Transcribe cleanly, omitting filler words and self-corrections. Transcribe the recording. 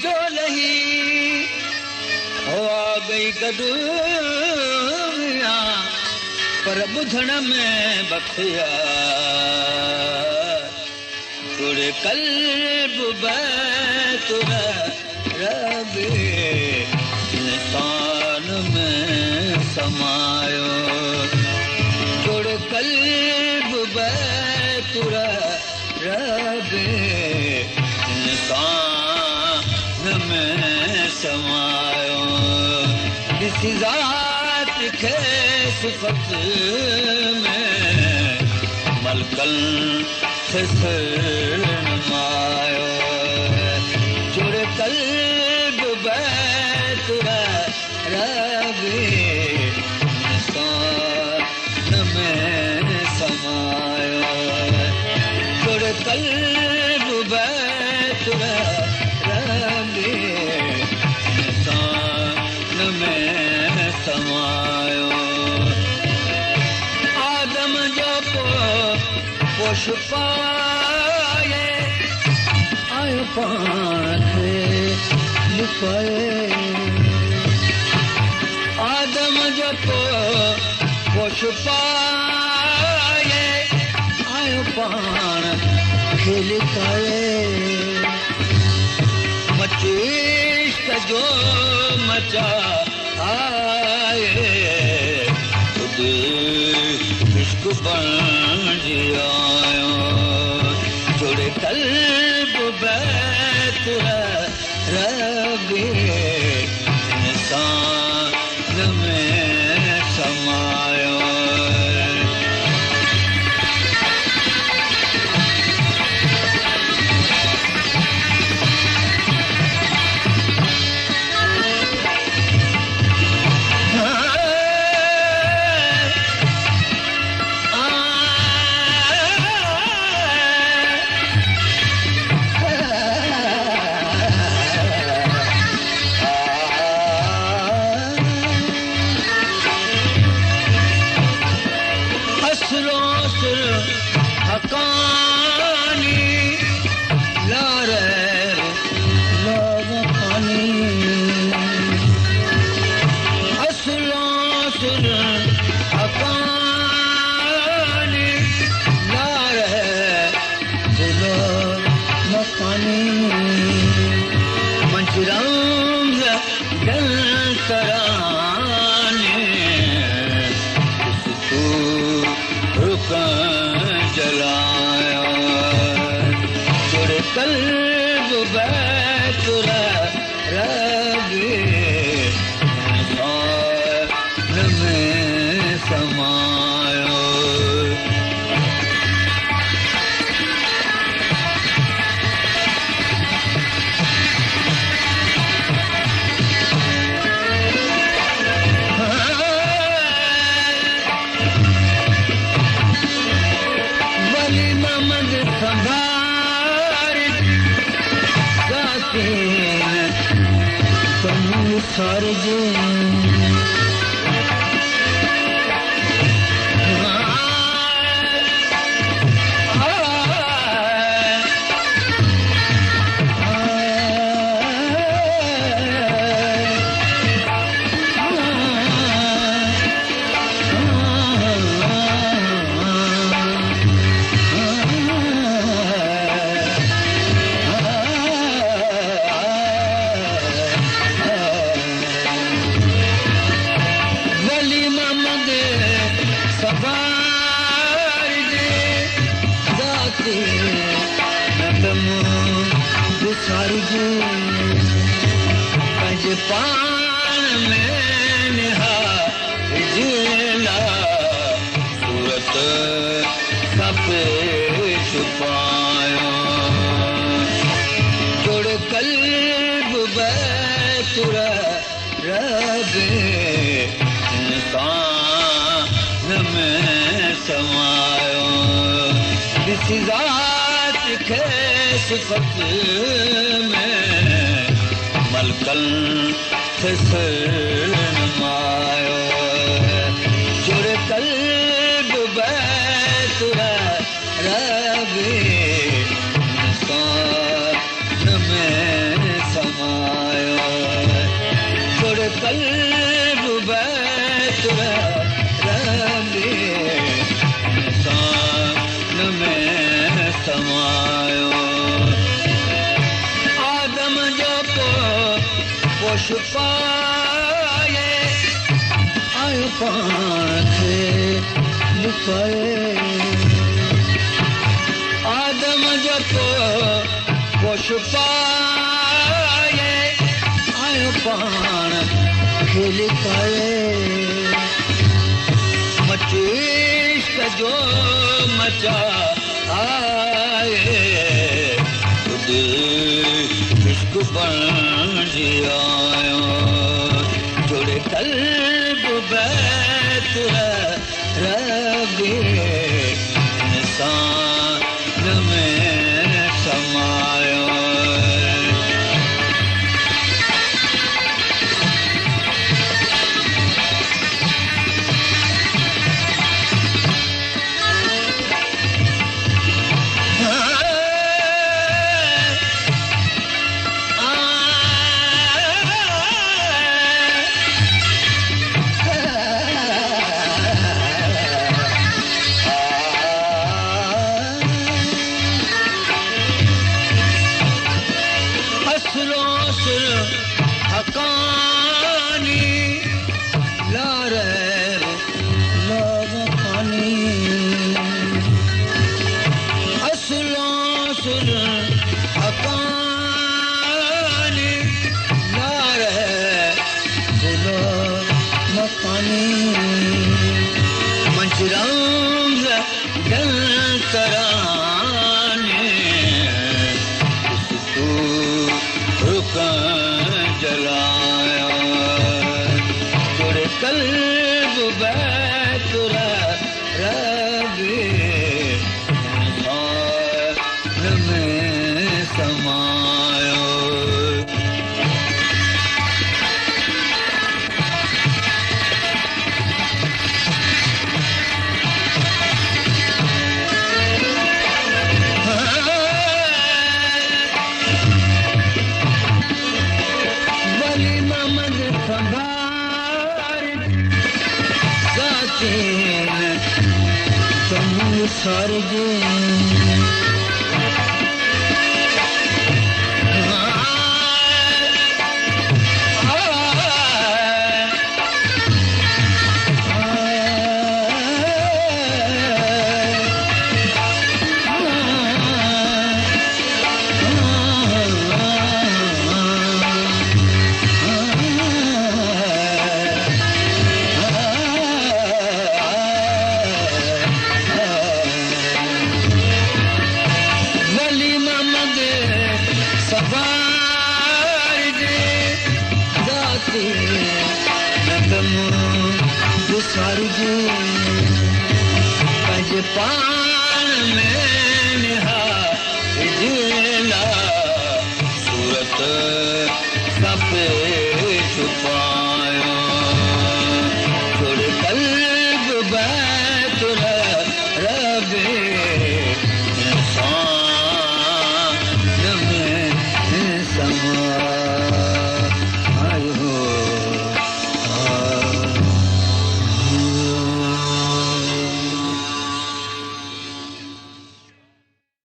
जो लही हो आ गई गदुमिया पर ॿुधण में बखिया तुरे कल्ब बैतुर रबे इंसान में समायो तुरे कल्ब बैतुर रबे इंसान में समायो किसी ज़ात के सिफ़त में मलकल मायो जुड़ कल्ब बैतुर रबे इंसान में समायो जुड़ कल्ब बैतुर रबे इंसान में समायो आदम जो पोष पाए आयो पाण खे लिकाए आदम जो पोष पाए आयो पाण खे लिकाए मचीश्क जो मचा आए खुद इश्क बणिजी आयो जुड़े कल्ब बैतुर रबे इंसान में समायो कल्ब बैतुर रबे इंसान में समायो वली मोहम्मद सरजे पान में निहा जिला सूरत सपे छुपायो जुड़ कल्ब बैतुर रबे इंसान में समायो किसी ज़ात के सिफ़त में मलकल मायो जुड़ कल्ब बैतुर रबे इंसान में समायो कोश पाए आयो पाण खे लुकाए आदम जो कोश पाए आयो पाण खे लुकाए मचीश जो मचा आए इश्क बणिजी आयो जुड़े कल्ब बैत रबी इंसान में समायो Paz